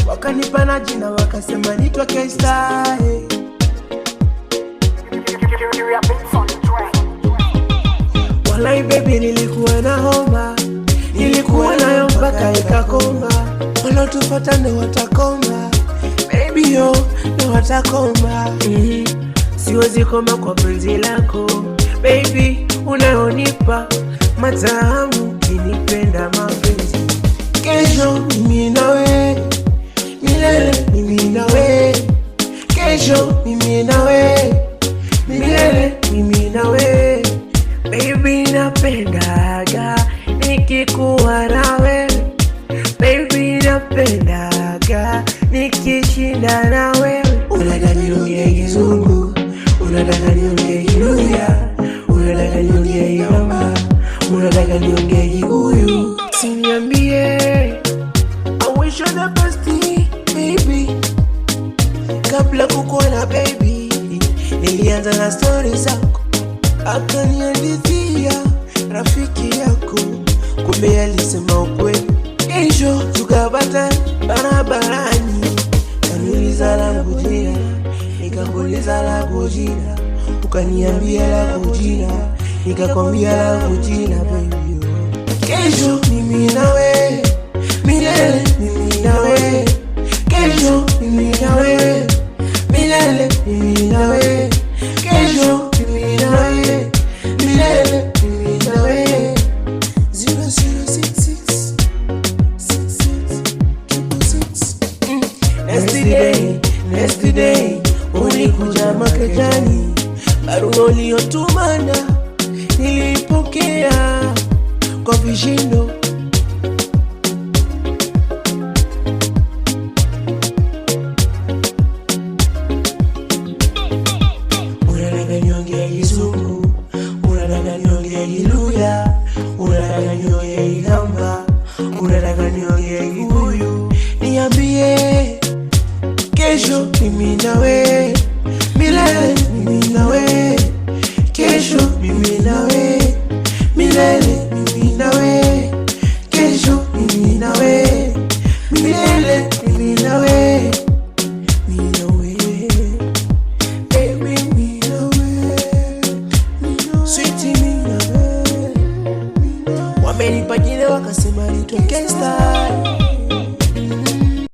wakanipa na jina wakasema nitwa K-Star. Walai baby nilikuwa na homa, nilikuwa nayo mpaka ikakoma. Walotufuata ndo watakoma, baby yo ndo watakoma. Siwezi koma kwa penzi lako baby, unayonipa matamu, kinipenda mapenzi. Kesho mimi nawe, milele mimi nawe. Kesho mimi nawe, milele mimi nawe. Baby napendaga nikikuwa nawe, baby napendaga nikishinda na wewe. Unataka niongee Kizungu, unataka niongee Kiluya, unataka niongee Kigamba, unataka niongee Kikuyu. Siniambie, I wish you the best baby. Kabla kukuona baby, nilianza na story zako, akaniandithia rafiki yako, kumbe alisema ukweli. Kesho tukapata barabarani, kaniuliza langu jina, nikakuuliza langu jina, ukaniambia langu jina, nikakwambia langu jina baby. Kesho mimi nawe, milele mimi nawe. Kesho mimi nawe, milele mimi nawe. Kesho mimi nawe, milele mimi nawe. 0066 66 Yesterday ulikuja maketani, barua uliyotumana nilipokea kwa vishindo.